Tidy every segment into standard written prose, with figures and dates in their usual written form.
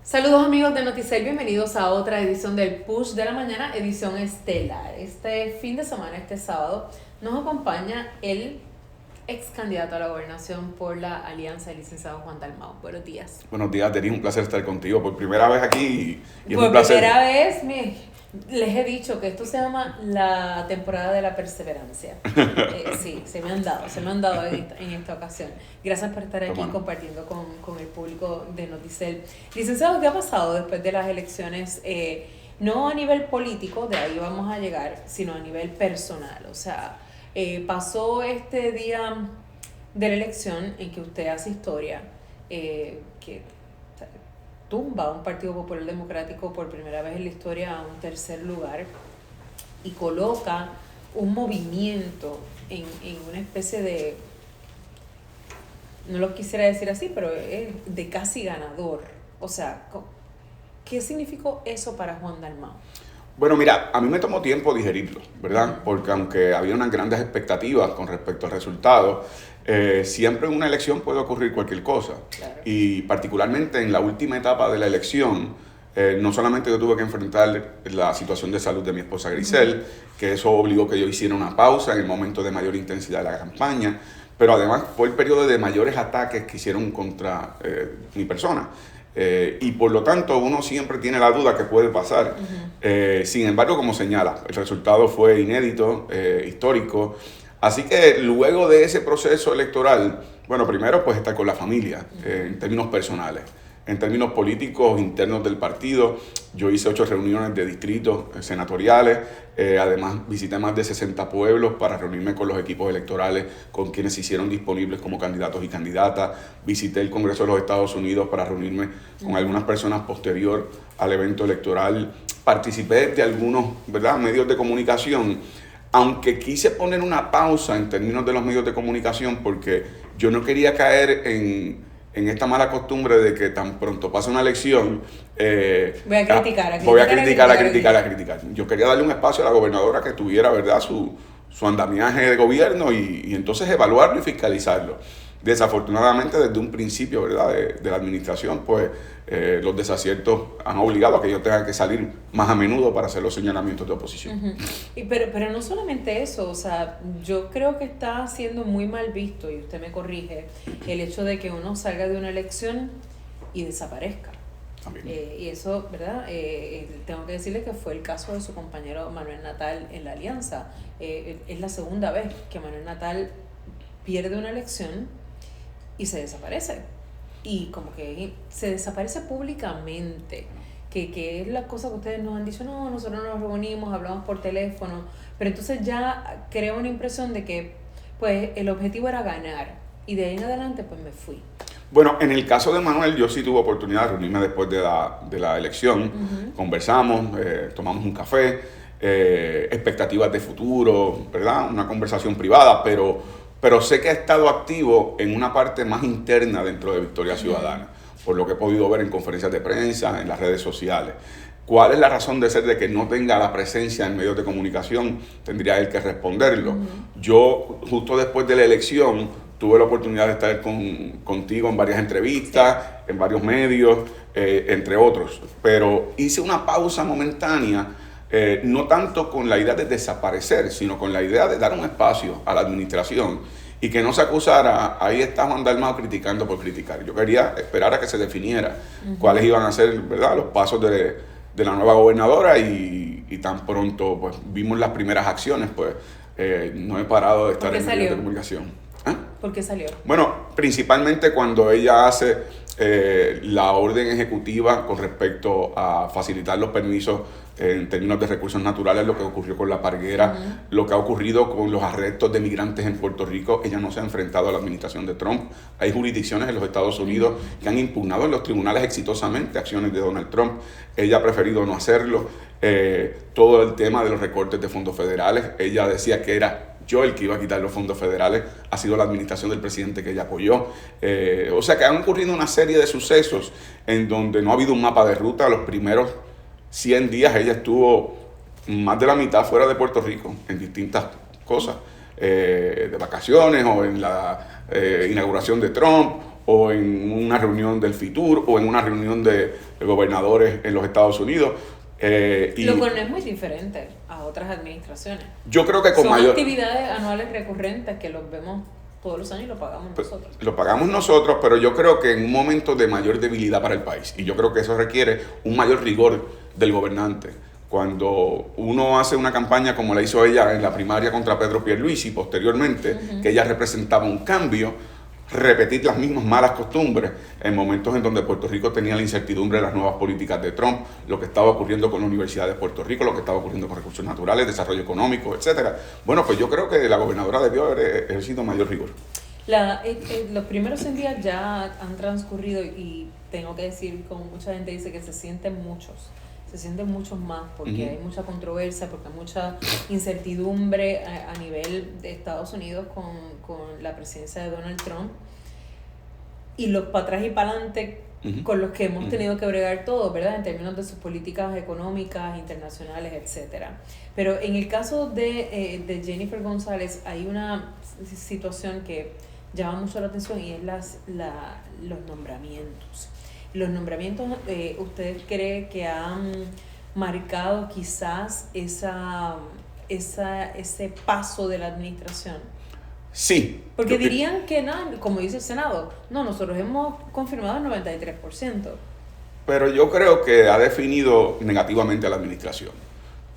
Saludos amigos de Noticel, bienvenidos a otra edición del Push de la Mañana, edición estelar. Este fin de semana, este sábado, nos acompaña el ex candidato a la gobernación por la Alianza, el licenciado Juan Dalmau. Buenos días. Buenos días, Denis, un placer estar contigo por primera vez aquí y es Por un placer. primera vez, les he dicho que esto se llama la temporada de la perseverancia. Sí, se me han dado en esta ocasión. Gracias por estar aquí compartiendo con el público de Noticel. Licenciado, ¿qué ha pasado después de las elecciones? No a nivel político, de ahí vamos a llegar, sino a nivel personal. O sea, pasó este día de la elección en que usted hace historia, que tumba a un Partido Popular Democrático por primera vez en la historia a un tercer lugar y coloca un movimiento en una especie de, no lo quisiera decir así, pero es de casi ganador. O sea, ¿qué significó eso para Juan Dalmau? Bueno, mira, a mí me tomó tiempo digerirlo, ¿verdad? Porque aunque había unas grandes expectativas con respecto al resultado, siempre en una elección puede ocurrir cualquier cosa. Claro. Y particularmente en la última etapa de la elección, no solamente yo tuve que enfrentar la situación de salud de mi esposa Grisel, que eso obligó que yo hiciera una pausa en el momento de mayor intensidad de la campaña, pero además fue el periodo de mayores ataques que hicieron contra mi persona. Y por lo tanto uno siempre tiene la duda que puede pasar. Sin embargo, como señala, el resultado fue inédito, histórico. Así que luego de ese proceso electoral, bueno, primero pues estar con la familia, en términos personales. En términos políticos internos del partido, yo hice 8 reuniones de distritos senatoriales, además visité más de 60 pueblos para reunirme con los equipos electorales, con quienes se hicieron disponibles como candidatos y candidatas, visité el Congreso de los Estados Unidos para reunirme con algunas personas posterior al evento electoral, participé de algunos, ¿verdad?, medios de comunicación, aunque quise poner una pausa en términos de los medios de comunicación porque yo no quería caer en esta mala costumbre de que tan pronto pasa una elección, voy a criticar. Yo quería darle un espacio a la gobernadora que tuviera, ¿verdad?, su andamiaje de gobierno y entonces evaluarlo y fiscalizarlo. Desafortunadamente, desde un principio, ¿verdad?, de la administración, pues los desaciertos han obligado a que yo tenga que salir más a menudo para hacer los señalamientos de oposición. Pero no solamente eso, o sea, yo creo que está siendo muy mal visto, y usted me corrige, el hecho de que uno salga de una elección y desaparezca. Y eso, ¿verdad? Tengo que decirle que fue el caso de su compañero Manuel Natal en la Alianza. Es la segunda vez que Manuel Natal pierde una elección y se desaparece. Y como que se desaparece públicamente, que es la cosa que ustedes nos han dicho, no, nosotros nos reunimos, hablamos por teléfono, pero entonces ya crea una impresión de que pues el objetivo era ganar, y de ahí en adelante pues me fui. Bueno, en el caso de Manuel, yo sí tuve oportunidad de reunirme después de la elección, conversamos, tomamos un café, expectativas de futuro, ¿verdad? Una conversación privada, pero sé que ha estado activo en una parte más interna dentro de Victoria Ciudadana, por lo que he podido ver en conferencias de prensa, en las redes sociales. ¿Cuál es la razón de ser de que no tenga la presencia en medios de comunicación? Tendría él que responderlo. Yo, justo después de la elección, tuve la oportunidad de estar contigo en varias entrevistas, en varios medios, entre otros. Pero hice una pausa momentánea, no tanto con la idea de desaparecer, sino con la idea de dar un espacio a la administración y que no se acusara, ahí está Juan Dalmau criticando por criticar. Yo quería esperar a que se definiera cuáles iban a ser, ¿verdad?, los pasos de la nueva gobernadora y tan pronto pues vimos las primeras acciones, pues no he parado de estar en medios de comunicación. ¿Por qué salió? Bueno, principalmente cuando ella hace la orden ejecutiva con respecto a facilitar los permisos en términos de recursos naturales, lo que ocurrió con la Parguera, lo que ha ocurrido con los arrestos de migrantes en Puerto Rico. Ella no se ha enfrentado a la administración de Trump. Hay jurisdicciones en los Estados Unidos que han impugnado en los tribunales exitosamente acciones de Donald Trump. Ella ha preferido no hacerlo. Todo el tema de los recortes de fondos federales, ella decía que era yo el que iba a quitar los fondos federales, ha sido la administración del presidente que ella apoyó. O sea que han ocurrido una serie de sucesos en donde no ha habido un mapa de ruta. Los primeros 100 días ella estuvo más de la mitad fuera de Puerto Rico en distintas cosas, de vacaciones o en la inauguración de Trump o en una reunión del FITUR o en una reunión de gobernadores en los Estados Unidos. Lo cual no es muy diferente a otras administraciones. Yo creo que son actividades anuales recurrentes que los vemos todos los años y lo pagamos nosotros. Lo pagamos nosotros, pero yo creo que en un momento de mayor debilidad para el país, y yo creo que eso requiere un mayor rigor del gobernante. Cuando uno hace una campaña como la hizo ella en la primaria contra Pedro Pierluisi, posteriormente, que ella representaba un cambio, repetir las mismas malas costumbres en momentos en donde Puerto Rico tenía la incertidumbre de las nuevas políticas de Trump, lo que estaba ocurriendo con la Universidad de Puerto Rico, lo que estaba ocurriendo con recursos naturales, desarrollo económico, etcétera. Bueno, pues yo creo que la gobernadora debió haber ejercido mayor rigor. Los primeros 100 días ya han transcurrido y tengo que decir, como mucha gente dice, que se sienten muchos más porque hay mucha controversia, porque hay mucha incertidumbre a nivel de Estados Unidos con la presidencia de Donald Trump y los para atrás y para adelante con los que hemos tenido que bregar todos, ¿verdad? En términos de sus políticas económicas, internacionales, etcétera. Pero en el caso de Jennifer González hay una situación que llama mucho la atención y es los nombramientos. Los nombramientos, ¿usted cree que han marcado quizás ese paso de la administración? Sí. Porque dirían que nada, como dice el Senado, no, nosotros hemos confirmado el 93%. Pero yo creo que ha definido negativamente a la administración.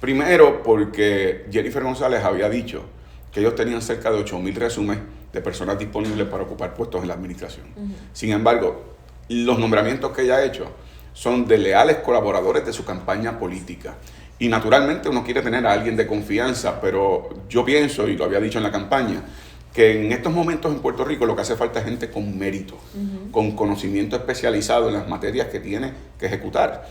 Primero porque Jennifer González había dicho que ellos tenían cerca de 8,000 resúmenes de personas disponibles para ocupar puestos en la administración. Sin embargo, los nombramientos que ella ha hecho son de leales colaboradores de su campaña política. Y naturalmente uno quiere tener a alguien de confianza, pero yo pienso, y lo había dicho en la campaña, que en estos momentos en Puerto Rico lo que hace falta es gente con mérito, con conocimiento especializado en las materias que tiene que ejecutar.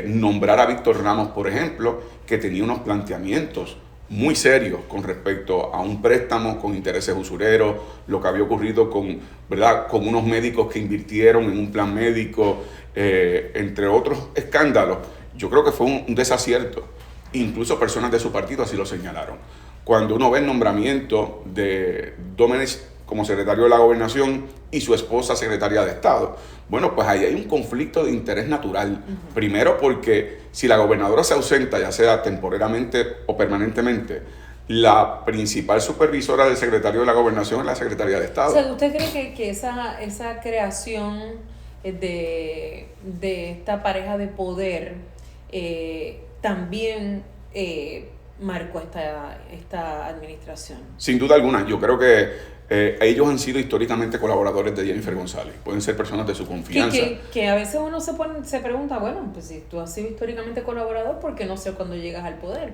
Nombrar a Víctor Ramos, por ejemplo, que tenía unos planteamientos muy serios con respecto a un préstamo con intereses usureros, lo que había ocurrido con unos médicos que invirtieron en un plan médico, entre otros escándalos. Yo creo que fue un desacierto. Incluso personas de su partido así lo señalaron. Cuando uno ve el nombramiento de Domenech como secretario de la Gobernación y su esposa secretaria de Estado, bueno, pues ahí hay un conflicto de interés natural. Primero porque si la gobernadora se ausenta, ya sea temporariamente o permanentemente, la principal supervisora del secretario de la Gobernación es la Secretaría de Estado. O sea, ¿usted cree que esa creación de esta pareja de poder también marcó esta administración? Sin duda alguna, yo creo que ellos han sido históricamente colaboradores de Jennifer González, pueden ser personas de su confianza. Que a veces uno se pregunta, bueno, pues si tú has sido históricamente colaborador, ¿por qué no sé cuando llegas al poder?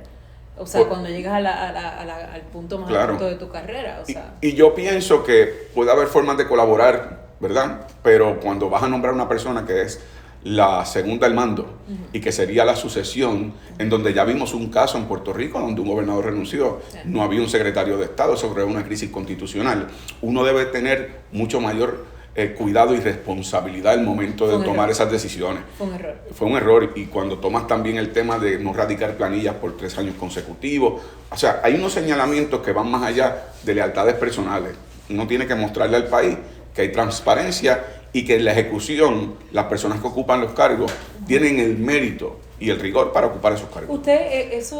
O sea, cuando llegas al punto más alto de tu carrera. O sea. Y yo pienso que puede haber formas de colaborar, ¿verdad? Pero cuando vas a nombrar una persona que es la segunda al mando y que sería la sucesión, en donde ya vimos un caso en Puerto Rico donde un gobernador renunció, no había un secretario de Estado sobre una crisis constitucional. Uno debe tener mucho mayor cuidado y responsabilidad al momento de tomar esas decisiones. Fue un error. Y cuando tomas también el tema de no radicar planillas por 3 años consecutivos, o sea, hay unos señalamientos que van más allá de lealtades personales. Uno tiene que mostrarle al país que hay transparencia y que en la ejecución las personas que ocupan los cargos tienen el mérito y el rigor para ocupar esos cargos. Usted, ese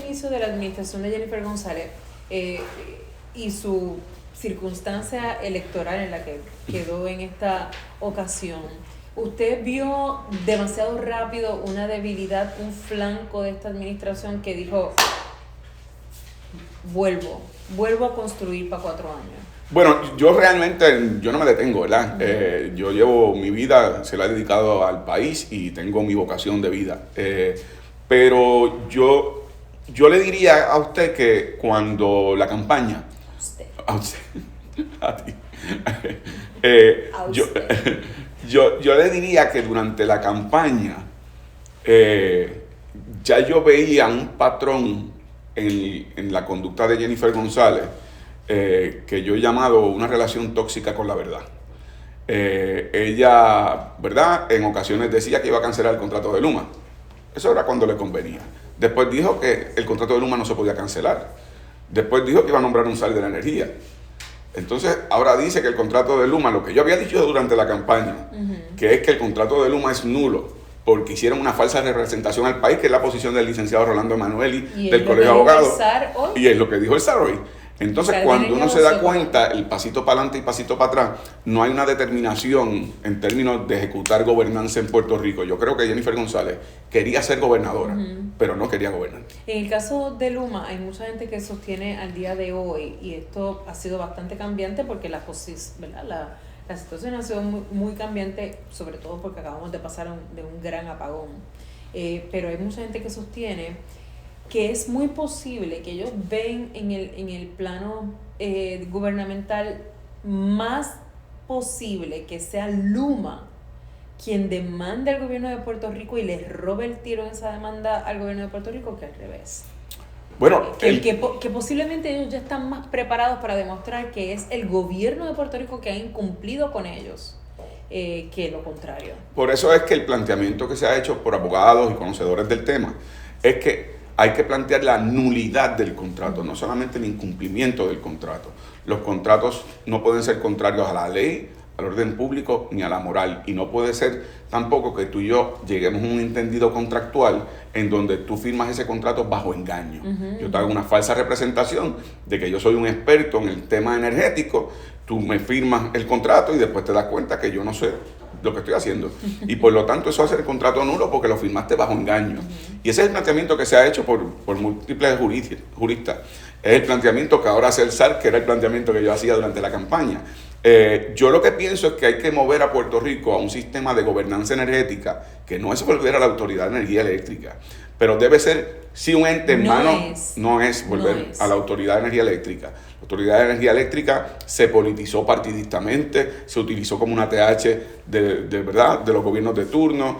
inicio de la administración de Jennifer González y su circunstancia electoral en la que quedó en esta ocasión, ¿usted vio demasiado rápido una debilidad, un flanco de esta administración que dijo, vuelvo a construir para 4 años? Bueno, yo no me detengo, ¿verdad? Yo llevo mi vida, se la he dedicado al país y tengo mi vocación de vida. Pero yo le diría a usted que cuando la campaña... A ti. Yo le diría que durante la campaña ya yo veía un patrón en la conducta de Jennifer González que yo he llamado una relación tóxica con la verdad. Ella, ¿verdad?, en ocasiones decía que iba a cancelar el contrato de Luma. Eso era cuando le convenía. Después dijo que el contrato de Luma no se podía cancelar. Después dijo que iba a nombrar un SAR de la energía. Entonces, ahora dice que el contrato de Luma, lo que yo había dicho durante la campaña, que es que el contrato de Luma es nulo, porque hicieron una falsa representación al país, que es la posición del licenciado Rolando Emanueli, del Colegio de Abogados. Y es lo que dijo el SAR hoy. Entonces, cuando uno se da cuenta, el pasito para adelante y pasito para atrás, no hay una determinación en términos de ejecutar gobernanza en Puerto Rico. Yo creo que Jennifer González quería ser gobernadora, pero no quería gobernar. En el caso de Luma, hay mucha gente que sostiene al día de hoy, y esto ha sido bastante cambiante porque la situación ha sido muy cambiante, sobre todo porque acabamos de pasar de un gran apagón. Pero hay mucha gente que sostiene que es muy posible que ellos ven en el plano gubernamental más posible que sea Luma quien demande al gobierno de Puerto Rico y le robe el tiro en esa demanda al gobierno de Puerto Rico que al revés. Bueno, que posiblemente ellos ya están más preparados para demostrar que es el gobierno de Puerto Rico que ha incumplido con ellos que lo contrario. Por eso es que el planteamiento que se ha hecho por abogados y conocedores del tema es que hay que plantear la nulidad del contrato, no solamente el incumplimiento del contrato. Los contratos no pueden ser contrarios a la ley, al orden público ni a la moral. Y no puede ser tampoco que tú y yo lleguemos a un entendido contractual en donde tú firmas ese contrato bajo engaño. Yo te hago una falsa representación de que yo soy un experto en el tema energético, tú me firmas el contrato y después te das cuenta que yo no sé lo que estoy haciendo. Y por lo tanto eso hace el contrato nulo porque lo firmaste bajo engaño. Y ese es el planteamiento que se ha hecho por múltiples juristas. Es el planteamiento que ahora hace el SAR, que era el planteamiento que yo hacía durante la campaña. Yo lo que pienso es que hay que mover a Puerto Rico a un sistema de gobernanza energética que no es volver a la Autoridad de Energía Eléctrica, pero debe ser, sí, un ente en mano, no es volver a la Autoridad de Energía Eléctrica. La Autoridad de Energía Eléctrica se politizó partidistamente, se utilizó como una TH de verdad, de los gobiernos de turno.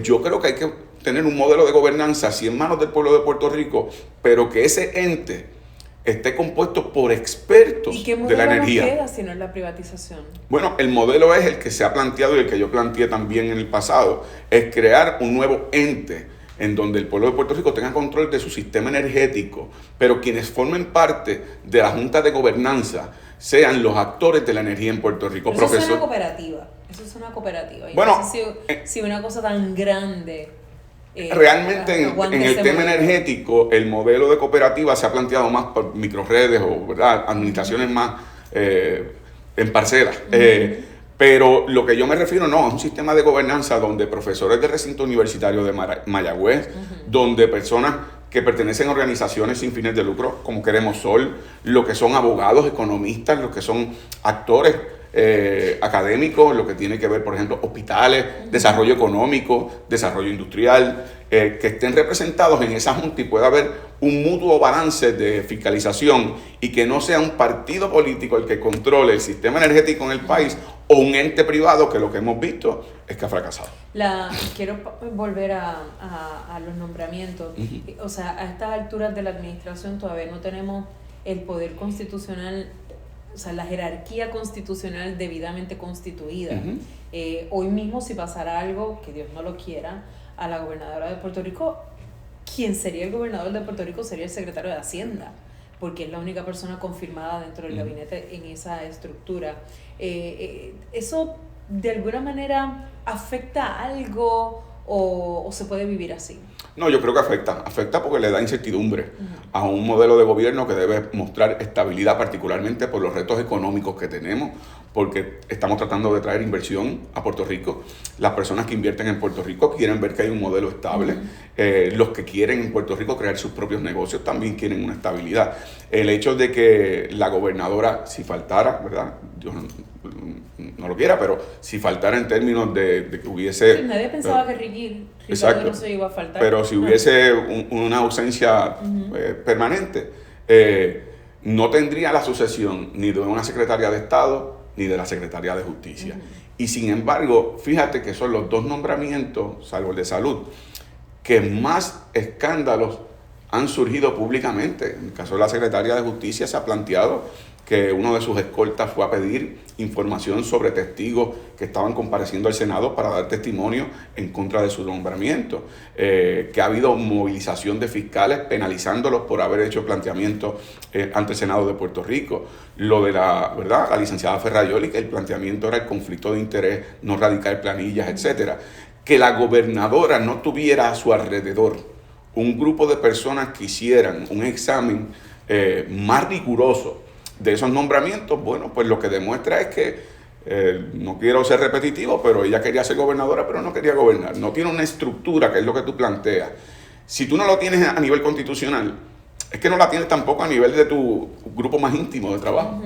Yo creo que hay que tener un modelo de gobernanza, sí, en manos del pueblo de Puerto Rico, pero que ese ente esté compuesto por expertos de la energía. ¿Y qué modelo nos queda si no es la privatización? Bueno, el modelo es el que se ha planteado y el que yo planteé también en el pasado, es crear un nuevo ente en donde el pueblo de Puerto Rico tenga control de su sistema energético, pero quienes formen parte de la Junta de Gobernanza sean los actores de la energía en Puerto Rico. Eso es una cooperativa. Eso es una cooperativa. Bueno, no sé si una cosa tan grande... realmente en el tema energético, el modelo de cooperativa se ha planteado más por microredes o, ¿verdad?, administraciones más en parcelas. Pero lo que yo me refiero no es un sistema de gobernanza donde profesores del recinto universitario de Mayagüez, donde personas que pertenecen a organizaciones sin fines de lucro, como Queremos Sol, lo que son abogados, economistas, los que son actores académicos, lo que tiene que ver, por ejemplo, hospitales, desarrollo económico, desarrollo industrial, que estén representados en esa junta y pueda haber un mutuo balance de fiscalización y que no sea un partido político el que controle el sistema energético en el país o un ente privado que lo que hemos visto es que ha fracasado. Quiero volver a los nombramientos. O sea, a estas alturas de la administración todavía no tenemos el poder constitucional, o sea, la jerarquía constitucional debidamente constituida. Hoy mismo, si pasara algo, que Dios no lo quiera, a la gobernadora de Puerto Rico, quien sería el gobernador de Puerto Rico sería el secretario de Hacienda, porque es la única persona confirmada dentro del gabinete en esa estructura. ¿Eso de alguna manera afecta algo o se puede vivir así? No, yo creo que afecta porque le da incertidumbre a un modelo de gobierno que debe mostrar estabilidad, particularmente por los retos económicos que tenemos, porque estamos tratando de traer inversión a Puerto Rico. Las personas que invierten en Puerto Rico quieren ver que hay un modelo estable. Los que quieren en Puerto Rico crear sus propios negocios también quieren una estabilidad. El hecho de que la gobernadora, si faltara, ¿verdad?, Dios no lo quiera, pero si faltara en términos de que hubiese... Sí, nadie pensaba que Ricky no se iba a faltar. Pero si hubiese una ausencia permanente, no tendría la sucesión ni de una secretaria de Estado ni de la Secretaría de Justicia. Y sin embargo, fíjate que son los dos nombramientos, salvo el de salud, que más escándalos han surgido públicamente. En el caso de la Secretaría de Justicia se ha planteado que uno de sus escoltas fue a pedir información sobre testigos que estaban compareciendo al Senado para dar testimonio en contra de su nombramiento, que ha habido movilización de fiscales penalizándolos por haber hecho planteamientos ante el Senado de Puerto Rico. Lo de la licenciada Ferrayoli, que el planteamiento era el conflicto de interés, no radicar planillas, etcétera. Que la gobernadora no tuviera a su alrededor un grupo de personas que hicieran un examen más riguroso de esos nombramientos, bueno, pues lo que demuestra es que, no quiero ser repetitivo, pero ella quería ser gobernadora, pero no quería gobernar. No tiene una estructura, que es lo que tú planteas. Si tú no lo tienes a nivel constitucional, es que no la tienes tampoco a nivel de tu grupo más íntimo de trabajo.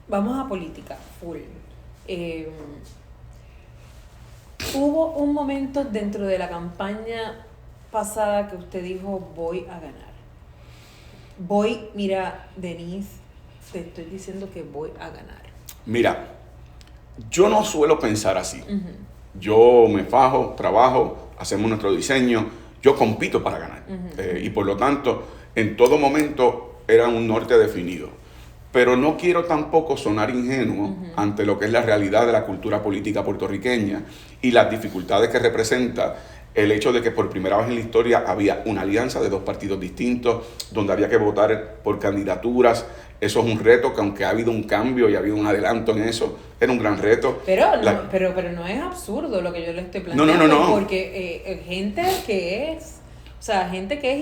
Vamos a política, full. Hubo un momento dentro de la campaña pasada que usted dijo, voy a ganar. Mira, Denise, te estoy diciendo que voy a ganar. Mira, yo no suelo pensar así. Yo me fajo, trabajo, hacemos nuestro diseño, yo compito para ganar. Y por lo tanto, en todo momento era un norte definido. Pero no quiero tampoco sonar ingenuo ante lo que es la realidad de la cultura política puertorriqueña y las dificultades que representa el hecho de que por primera vez en la historia había una alianza de dos partidos distintos, donde había que votar por candidaturas. Eso es un reto que, aunque ha habido un cambio y ha habido un adelanto en eso, era un gran reto. Pero no es absurdo lo que yo le estoy planteando. No. Porque gente que es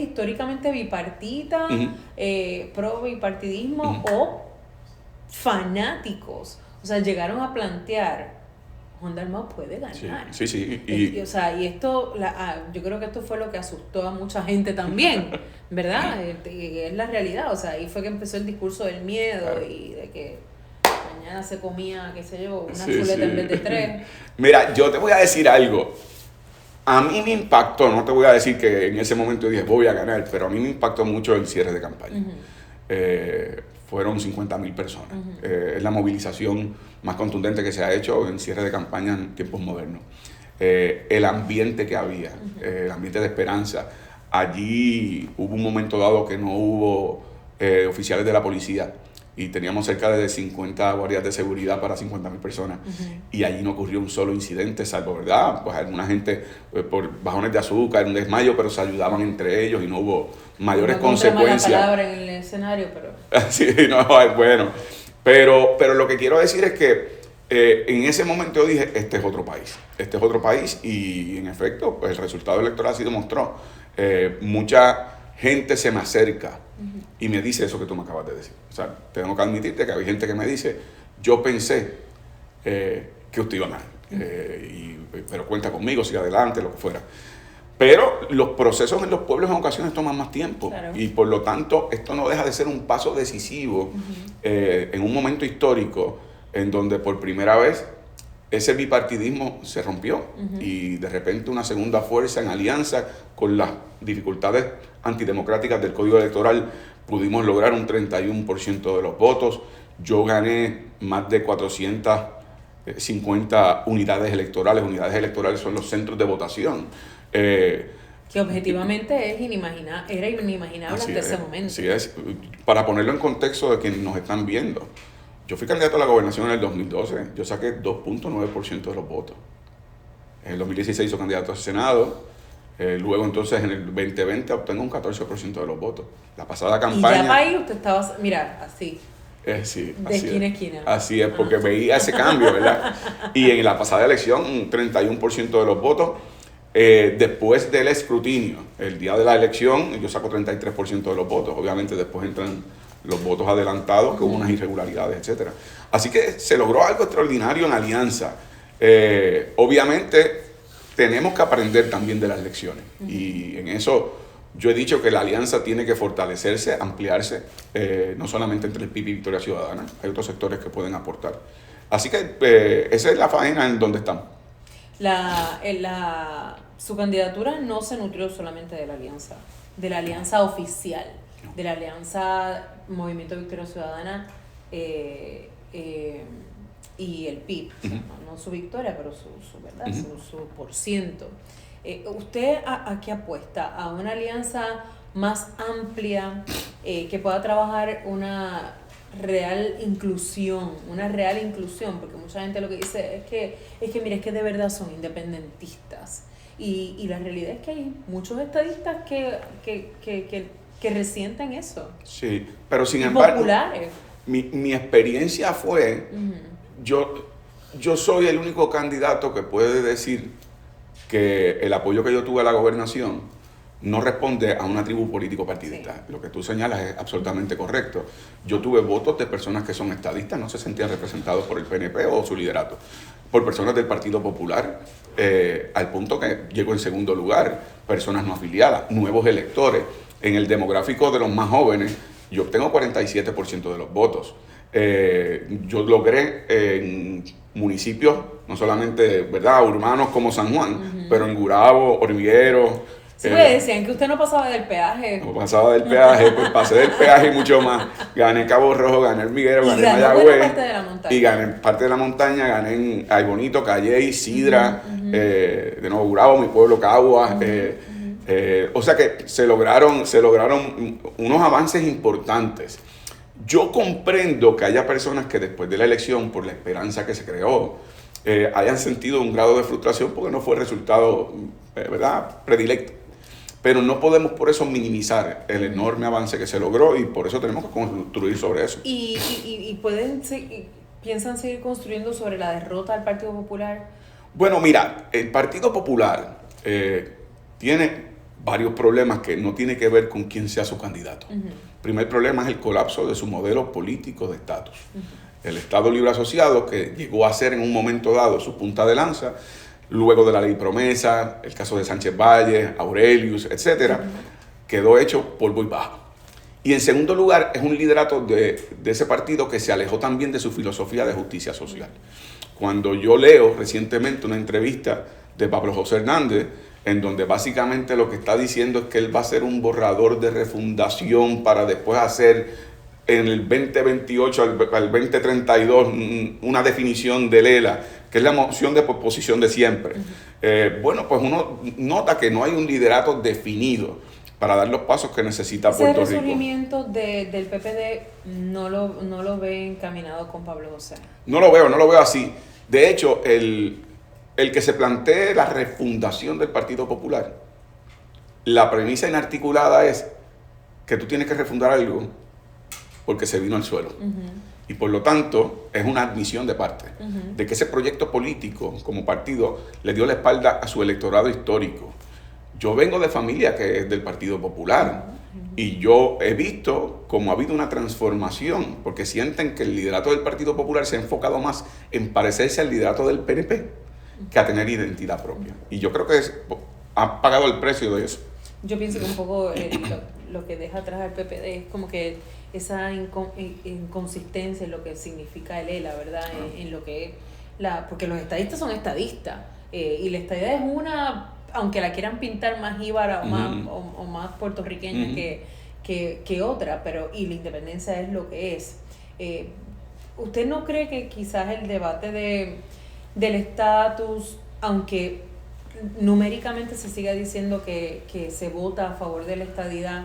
históricamente bipartita, pro bipartidismo o fanáticos, llegaron a plantear, Juan Dalmau puede ganar. Sí. Y esto, yo creo que esto fue lo que asustó a mucha gente también, ¿verdad? Es la realidad, ahí fue que empezó el discurso del miedo, claro. Y de que mañana se comía, qué sé yo, una chuleta en vez de 3. Mira, yo te voy a decir algo. A mí me impactó, no te voy a decir que en ese momento dije voy a ganar, pero a mí me impactó mucho el cierre de campaña. Fueron 50,000 personas. Es la movilización más contundente que se ha hecho en cierre de campaña en tiempos modernos. El ambiente que había, el ambiente de esperanza. Allí hubo un momento dado que no hubo oficiales de la policía y teníamos cerca de 50 guardias de seguridad para 50,000 personas. Y allí no ocurrió un solo incidente, salvo, ¿verdad? Pues alguna gente por bajones de azúcar, un desmayo, pero se ayudaban entre ellos y no hubo mayores consecuencias. Mala palabra en el escenario, pero... Sí, no, bueno. Pero lo que quiero decir es que en ese momento yo dije, este es otro país, y en efecto, pues el resultado electoral así demostró. Mucha gente se me acerca y me dice eso que tú me acabas de decir. Tengo que admitirte que hay gente que me dice, yo pensé que usted iba a ganar, pero cuenta conmigo, sigue adelante, lo que fuera. Pero los procesos en los pueblos en ocasiones toman más tiempo, claro. Y por lo tanto esto no deja de ser un paso decisivo en un momento histórico en donde por primera vez ese bipartidismo se rompió y de repente una segunda fuerza en alianza con las dificultades antidemocráticas del Código Electoral pudimos lograr un 31% de los votos. Yo gané más de 450 unidades electorales. Unidades electorales son los centros de votación. Que objetivamente era inimaginable hasta ese momento. Así es. Para ponerlo en contexto de quienes nos están viendo, yo fui candidato a la gobernación en el 2012, yo saqué 2.9% de los votos. En el 2016 hizo candidato al Senado, luego entonces en el 2020 obtengo un 14% de los votos. La pasada campaña... Y ya para ahí usted estaba, mira, así. Sí, de esquina a esquina. Así es, porque veía ese cambio, ¿verdad? Y en la pasada elección, un 31% de los votos. Después del escrutinio, el día de la elección, yo saco 33% de los votos. Obviamente después entran los votos adelantados, que hubo unas irregularidades, etc. Así que se logró algo extraordinario en la alianza. Obviamente tenemos que aprender también de las lecciones. Y en eso yo he dicho que la alianza tiene que fortalecerse, ampliarse, no solamente entre el PIB y Victoria Ciudadana, hay otros sectores que pueden aportar. Así que esa es la faena en donde estamos. Su candidatura no se nutrió solamente de la alianza oficial, de la alianza Movimiento Victoria Ciudadana y el PIB, no su victoria, pero ¿verdad? Su %. ¿Usted a qué apuesta? ¿A una alianza más amplia, que pueda trabajar una real inclusión, porque mucha gente lo que dice es que mira, es que de verdad son independentistas. Y la realidad es que hay muchos estadistas que resienten eso. Sí, pero sin embargo, populares. Mi experiencia fue, yo soy el único candidato que puede decir que el apoyo que yo tuve a la gobernación no responde a una tribu político partidista. Sí. Lo que tú señalas es absolutamente correcto. Yo tuve votos de personas que son estadistas, no se sentían representados por el PNP o su liderato, por personas del Partido Popular, al punto que llegó en segundo lugar, personas no afiliadas, nuevos electores. En el demográfico de los más jóvenes, yo obtengo 47% de los votos. Yo logré en municipios, no solamente, ¿verdad?, urbanos como San Juan, pero en Gurabo, Hormiguero. Sí, decían que usted no pasaba del peaje. No pasaba del peaje, pues pasé del peaje y mucho más. Gané Cabo Rojo, gané Hormiguero, gané Mayagüez. Y gané parte de la montaña, gané en Ay Bonito, Calley, Sidra, de nuevo Gurabo, mi pueblo, Caguas. O sea que se lograron unos avances importantes. Yo comprendo que haya personas que después de la elección, por la esperanza que se creó, hayan sentido un grado de frustración porque no fue el resultado, ¿verdad?, predilecto. Pero no podemos por eso minimizar el enorme avance que se logró y por eso tenemos que construir sobre eso. ¿Y piensan seguir construyendo sobre la derrota del Partido Popular? Bueno, mira, el Partido Popular tiene varios problemas que no tienen que ver con quién sea su candidato. El primer problema es el colapso de su modelo político de estatus. El Estado Libre Asociado, que llegó a ser en un momento dado su punta de lanza, luego de la ley promesa, el caso de Sánchez Valle, Aurelius, etcétera, quedó hecho polvo y paja. Y en segundo lugar, es un liderato de ese partido que se alejó también de su filosofía de justicia social. Cuando yo leo recientemente una entrevista de Pablo José Hernández, en donde básicamente lo que está diciendo es que él va a hacer un borrador de refundación para después hacer en el 2028 al 2032 una definición del ELA, que es la moción de posposición de siempre. Bueno, pues uno nota que no hay un liderato definido para dar los pasos que necesita Puerto Rico. Ese resurgimiento del PPD no lo ve encaminado con Pablo José. No lo veo así. De hecho, el que se plantee la refundación del Partido Popular, la premisa inarticulada es que tú tienes que refundar algo porque se vino al suelo. Y por lo tanto, es una admisión de parte de que ese proyecto político, como partido, le dio la espalda a su electorado histórico. Yo vengo de familia que es del Partido Popular y yo he visto cómo ha habido una transformación, porque sienten que el liderato del Partido Popular se ha enfocado más en parecerse al liderato del PNP que a tener identidad propia. Y yo creo que ha pagado el precio de eso. Yo pienso que un poco lo que deja atrás al PPD es como que esa inconsistencia en lo que significa el ELA, ¿verdad? En lo que porque los estadistas son estadistas y la estadidad es una, aunque la quieran pintar más jíbara o más puertorriqueña que otra, y la independencia es lo que es. ¿Usted no cree que quizás el debate del estatus, aunque numéricamente se siga diciendo que se vota a favor de la estadidad,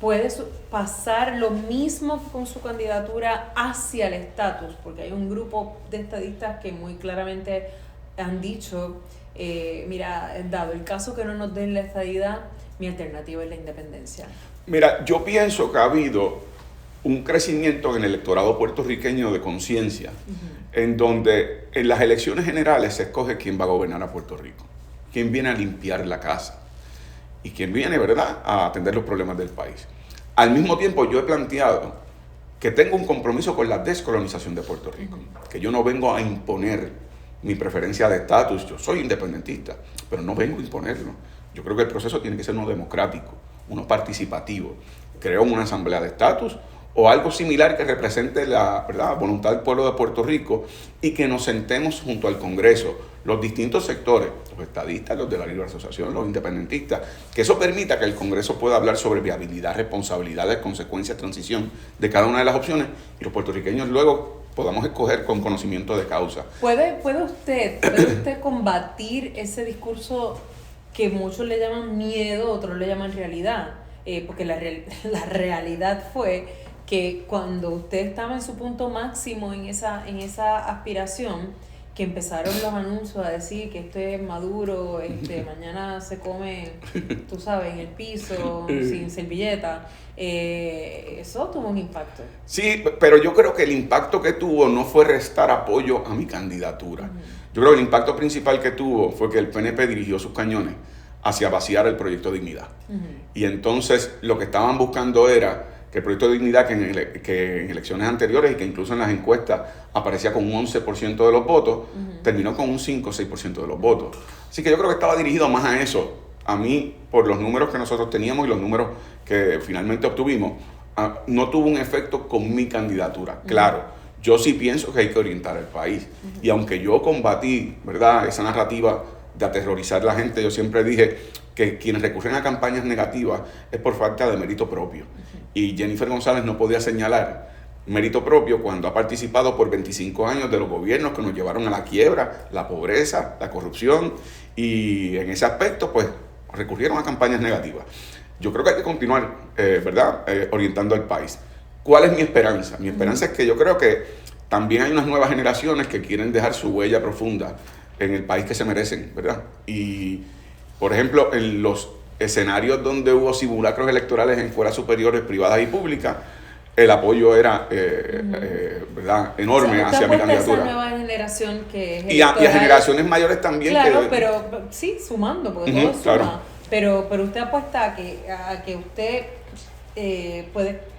puede pasar lo mismo con su candidatura hacia el estatus? Porque hay un grupo de estadistas que muy claramente han dicho, mira, dado el caso que no nos den la estadidad, mi alternativa es la independencia. Mira, yo pienso que ha habido un crecimiento en el electorado puertorriqueño de conciencia, en donde en las elecciones generales se escoge quién va a gobernar a Puerto Rico, quién viene a limpiar la casa y quién viene, ¿verdad?, a atender los problemas del país. Al mismo tiempo, yo he planteado que tengo un compromiso con la descolonización de Puerto Rico, que yo no vengo a imponer mi preferencia de estatus. Yo soy independentista, pero no vengo a imponerlo. Yo creo que el proceso tiene que ser uno democrático, uno participativo. Creo una asamblea de estatus o algo similar que represente la, ¿verdad?, voluntad del pueblo de Puerto Rico y que nos sentemos junto al Congreso, los distintos sectores, los estadistas, los de la Libre Asociación, los independentistas, que eso permita que el Congreso pueda hablar sobre viabilidad, responsabilidades, consecuencias, transición de cada una de las opciones y los puertorriqueños luego podamos escoger con conocimiento de causa. ¿Puede usted combatir ese discurso que muchos le llaman miedo, otros le llaman realidad? porque la realidad fue que cuando usted estaba en su punto máximo en esa aspiración, que empezaron los anuncios a decir que esto es Maduro, mañana se come, tú sabes, en el piso, sin servilleta, eso tuvo un impacto. Sí, pero yo creo que el impacto que tuvo no fue restar apoyo a mi candidatura. Uh-huh. Yo creo que el impacto principal que tuvo fue que el PNP dirigió sus cañones hacia vaciar el Proyecto Dignidad. Uh-huh. Y entonces lo que estaban buscando era que el Proyecto de Dignidad, que en elecciones anteriores y que incluso en las encuestas aparecía con un 11% de los votos, uh-huh, terminó con un 5 o 6% de los votos. Así que yo creo que estaba dirigido más a eso. A mí, por los números que nosotros teníamos y los números que finalmente obtuvimos, no tuvo un efecto con mi candidatura. Uh-huh. Claro, yo sí pienso que hay que orientar el país. Uh-huh. Y aunque yo combatí, ¿verdad?, esa narrativa de aterrorizar a la gente, yo siempre dije que quienes recurren a campañas negativas es por falta de mérito propio. Uh-huh. Y Jennifer González no podía señalar mérito propio cuando ha participado por 25 años de los gobiernos que nos llevaron a la quiebra, la pobreza, la corrupción, y en ese aspecto pues recurrieron a campañas negativas. Yo creo que hay que continuar, ¿verdad?, orientando al país. ¿Cuál es mi esperanza? Mi esperanza es que yo creo que también hay unas nuevas generaciones que quieren dejar su huella profunda en el país que se merecen, ¿verdad? Y, por ejemplo, en los escenarios donde hubo simulacros electorales en escuelas superiores privadas y públicas, el apoyo era ¿verdad?, enorme, o sea, hacia mi candidatura. Esa nueva generación que es y a generaciones mayores también. Claro, pero sí, sumando, porque todo suma. Claro. Pero usted apuesta a que usted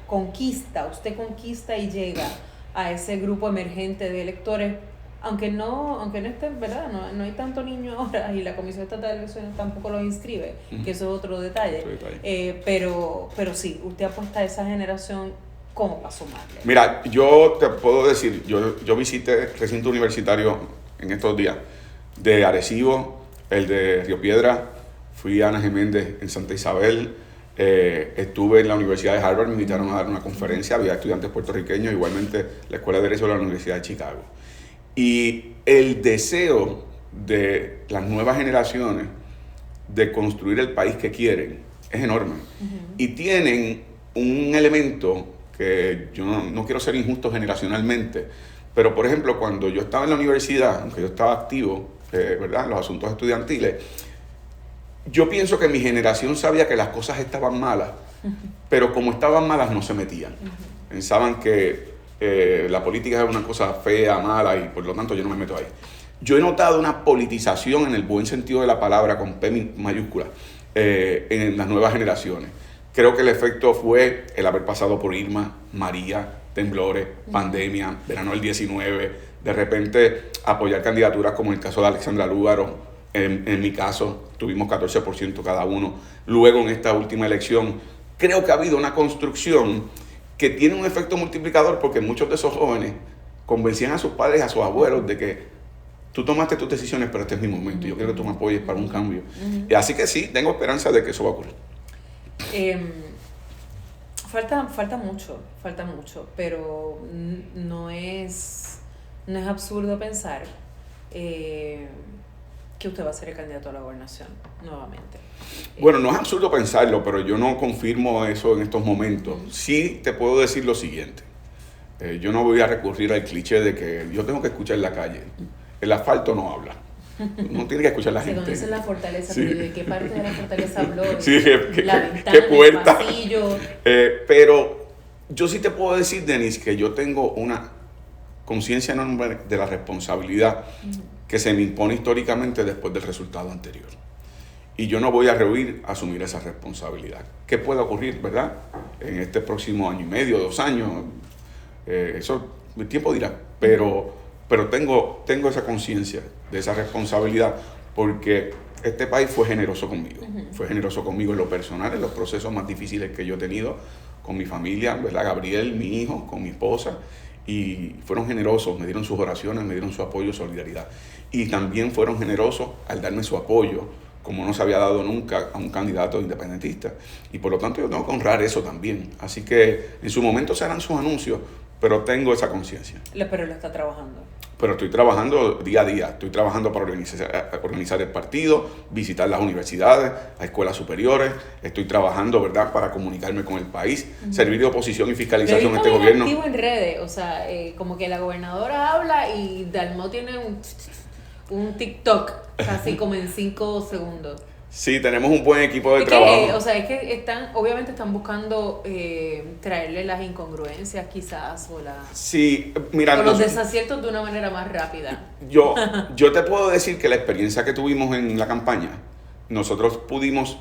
conquista y llega a ese grupo emergente de electores, aunque no estén, ¿verdad? No hay tanto niño ahora y la Comisión Estatal de Elecciones tampoco los inscribe, uh-huh, que eso es otro detalle. Pero sí, usted apuesta a esa generación como para sumarle. Mira, yo te puedo decir, yo visité el recinto universitario en estos días de Arecibo, el de Río Piedra, fui a Ana Geméndez en Santa Isabel, estuve en la Universidad de Harvard, me invitaron a dar una conferencia, había estudiantes puertorriqueños, igualmente la Escuela de Derecho de la Universidad de Chicago. Y el deseo de las nuevas generaciones de construir el país que quieren es enorme. Uh-huh. Y tienen un elemento que yo no quiero ser injusto generacionalmente, pero por ejemplo, cuando yo estaba en la universidad, aunque yo estaba activo, ¿verdad?, en los asuntos estudiantiles, yo pienso que mi generación sabía que las cosas estaban malas, uh-huh, pero como estaban malas no se metían. Uh-huh. Pensaban que la política es una cosa fea, mala, y por lo tanto yo no me meto ahí. Yo he notado una politización en el buen sentido de la palabra, con P mayúscula, en las nuevas generaciones. Creo que el efecto fue el haber pasado por Irma, María, temblores, pandemia, verano del 19, de repente apoyar candidaturas como el caso de Alexandra Lúgaro. En mi caso tuvimos 14% cada uno. Luego en esta última elección creo que ha habido una construcción que tiene un efecto multiplicador, porque muchos de esos jóvenes convencían a sus padres, a sus abuelos, de que tú tomaste tus decisiones, pero este es mi momento, yo quiero que tú me apoyes para un cambio. Uh-huh. Así que sí, tengo esperanza de que eso va a ocurrir. Falta mucho, pero no es absurdo pensar que usted va a ser el candidato a la gobernación nuevamente. Bueno, no es absurdo pensarlo, pero yo no confirmo eso en estos momentos. Sí te puedo decir lo siguiente. Yo no voy a recurrir al cliché de que yo tengo que escuchar la calle. El asfalto no habla. No tiene que escuchar la gente. ¿Dónde es la fortaleza? Sí. ¿De qué parte de la fortaleza habló? Sí, la ventana, ¿qué puerta? El pasillo. Pero yo sí te puedo decir, Denise, que yo tengo una conciencia enorme de la responsabilidad que se me impone históricamente después del resultado anterior. Y yo no voy a rehuir asumir esa responsabilidad. ¿Qué puede ocurrir, verdad?, en este próximo año y medio, 2 años? Eso el tiempo dirá. Pero tengo esa conciencia de esa responsabilidad, porque este país fue generoso conmigo. Uh-huh. Fue generoso conmigo en lo personal, en los procesos más difíciles que yo he tenido con mi familia, ¿verdad?, Gabriel, mi hijo, con mi esposa. Y fueron generosos, me dieron sus oraciones, me dieron su apoyo, solidaridad. Y también fueron generosos al darme su apoyo, como no se había dado nunca a un candidato independentista. Y por lo tanto yo tengo que honrar eso también. Así que en su momento se harán sus anuncios, pero tengo esa conciencia. Pero lo está trabajando. pero estoy trabajando día a día. Estoy trabajando para organizar el partido, visitar las universidades, las escuelas superiores. Estoy trabajando, ¿verdad?, para comunicarme con el país, servir de oposición y fiscalización a este gobierno. Activo en redes, o sea, como que la gobernadora habla y Dalmau tiene un TikTok, casi como en 5 segundos. Sí, tenemos un buen equipo de trabajo. O sea, es que obviamente están buscando traerle las incongruencias quizás sí, mira, o los desaciertos de una manera más rápida. Yo te puedo decir que la experiencia que tuvimos en la campaña, nosotros pudimos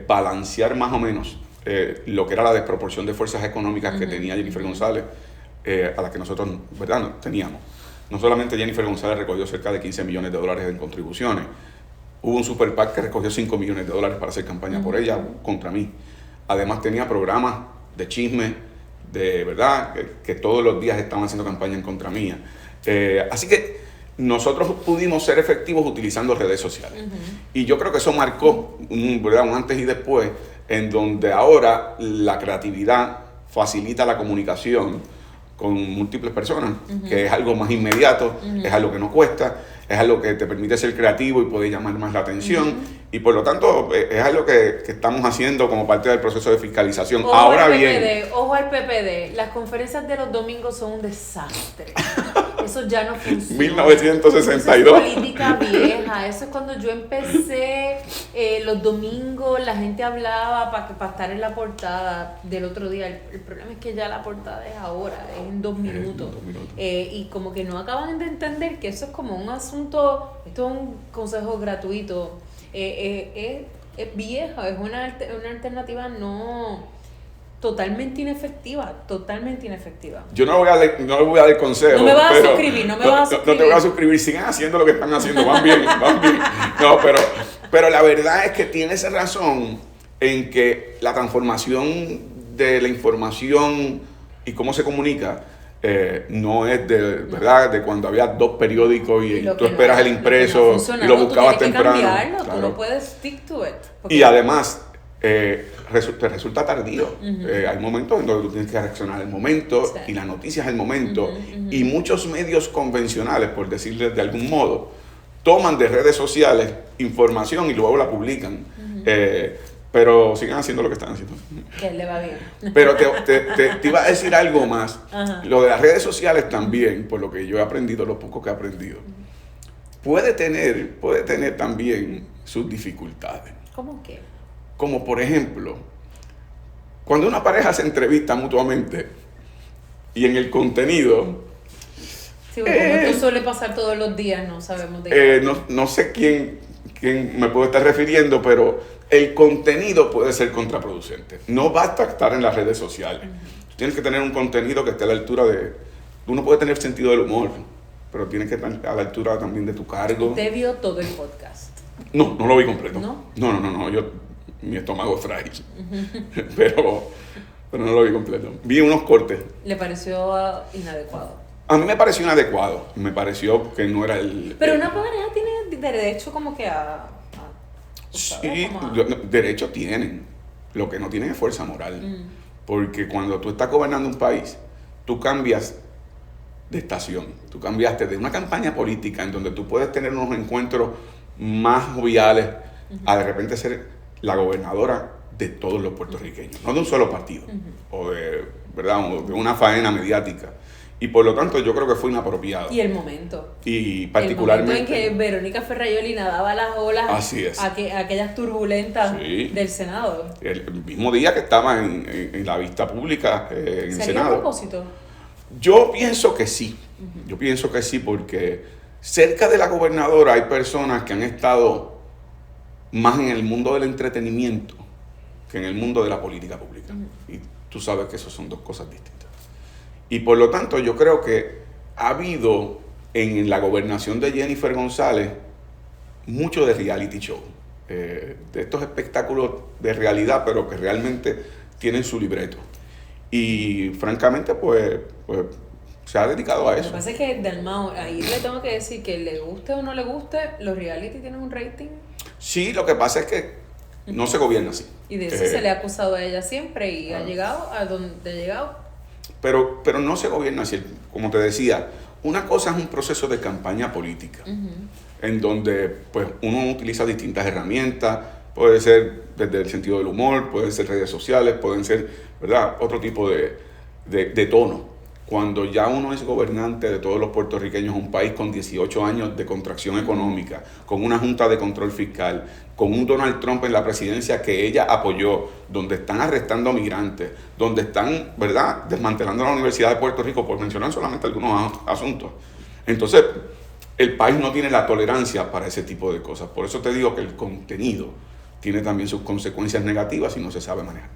balancear más o menos lo que era la desproporción de fuerzas económicas que tenía Jennifer González, a la que nosotros, ¿verdad?, no teníamos. No solamente Jennifer González recogió cerca de $15 millones en contribuciones. Hubo un super PAC que recogió $5 millones para hacer campaña por ella contra mí. Además tenía programas de chisme, de verdad, que todos los días estaban haciendo campaña en contra mía. Así que nosotros pudimos ser efectivos utilizando redes sociales. Y yo creo que eso marcó ¿verdad?, un antes y después, en donde ahora la creatividad facilita la comunicación con múltiples personas, que es algo más inmediato, es algo que no cuesta, es algo que te permite ser creativo y poder llamar más la atención, y por lo tanto es algo que estamos haciendo como parte del proceso de fiscalización. Ahora bien, ojo al PPD, las conferencias de los domingos son un desastre. Eso ya no funciona. 1962. Eso es política vieja. Eso es cuando yo empecé los domingos, la gente hablaba para estar en la portada del otro día. El problema es que ya la portada es ahora, es en 2 minutos. Y como que no acaban de entender que eso es como un asunto, esto es un consejo gratuito, es viejo, es una alternativa totalmente inefectiva. Yo no le voy a dar consejo. No me vas a suscribir. No te voy a suscribir, sigan haciendo lo que están haciendo, van bien. No, pero la verdad es que tienes razón en que la transformación de la información y cómo se comunica no es ¿verdad?, de cuando había 2 periódicos y tú esperas el impreso y lo buscabas temprano. Claro. Tú no puedes stick to it. Y además te resulta tardío. Hay momentos en donde tú tienes que reaccionar al momento, y la noticia es el momento, y muchos medios convencionales, por decirles de algún modo, toman de redes sociales información y luego la publican. Pero sigan haciendo lo que están haciendo. Que le va bien. Pero te iba a decir algo más. Lo de las redes sociales también, por lo que yo he aprendido, lo poco que he aprendido, puede tener también sus dificultades. ¿Cómo qué? Como por ejemplo, cuando una pareja se entrevista mutuamente y en el contenido... Sí, como esto suele pasar todos los días, no sabemos de qué. No sé quién me puedo estar refiriendo, pero el contenido puede ser contraproducente. No basta estar en las redes sociales. Tú tienes que tener un contenido que esté a la altura de... Uno puede tener sentido del humor, pero tiene que estar a la altura también de tu cargo. ¿Usted vio todo el podcast? No lo vi completo. ¿No? No. Mi estómago es frágil. pero no lo vi completo. Vi unos cortes. ¿Le pareció inadecuado? A mí me pareció inadecuado. Me pareció que no era el... Pero una pareja tiene derecho como que a sí, derecho tienen. Lo que no tienen es fuerza moral. Porque cuando tú estás gobernando un país, tú cambias de estación. Tú cambiaste de una campaña política en donde tú puedes tener unos encuentros más joviales a de repente ser la gobernadora de todos los puertorriqueños, no de un solo partido, o de una faena mediática. Y por lo tanto yo creo que fue inapropiado. Y el momento. Y particularmente... El momento en que Verónica Ferrayoli nadaba las olas. Así es. Aquellas turbulentas del Senado. El mismo día que estaba en la vista pública en el Senado. ¿A propósito? Yo pienso que sí. Yo pienso que sí, porque cerca de la gobernadora hay personas que han estado más en el mundo del entretenimiento que en el mundo de la política pública. Y tú sabes que eso son 2 cosas distintas. Y por lo tanto yo creo que ha habido en la gobernación de Jennifer González mucho de reality show, de estos espectáculos de realidad, pero que realmente tienen su libreto. Y francamente pues se ha dedicado a eso. Lo que pasa es que Dalmau, ahí le tengo que decir que le guste o no le guste, los reality tienen un rating. Sí, lo que pasa es que no se gobierna así. Y de eso se le ha acusado a ella siempre y ha llegado a donde ha llegado. Pero no se gobierna así. Como te decía, Una cosa es un proceso de campaña política, en donde pues, uno utiliza distintas herramientas, puede ser desde el sentido del humor, pueden ser redes sociales, pueden ser, ¿verdad?, otro tipo de tono. Cuando ya uno es gobernante de todos los puertorriqueños, un país con 18 años de contracción económica, con una junta de control fiscal, con un Donald Trump en la presidencia que ella apoyó, donde están arrestando migrantes, donde están, ¿verdad?, desmantelando la Universidad de Puerto Rico, por mencionar solamente algunos asuntos. Entonces, el país no tiene la tolerancia para ese tipo de cosas. Por eso te digo que el contenido tiene también sus consecuencias negativas si no se sabe manejar.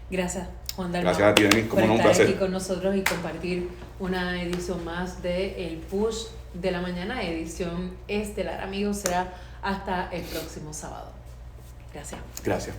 Gracias, Juan Dalmau. Gracias a ti, Denis, como por no, un estar placer aquí con nosotros y compartir una edición más de El Push de la Mañana, edición estelar. Amigos, será hasta el próximo sábado. Gracias. Gracias.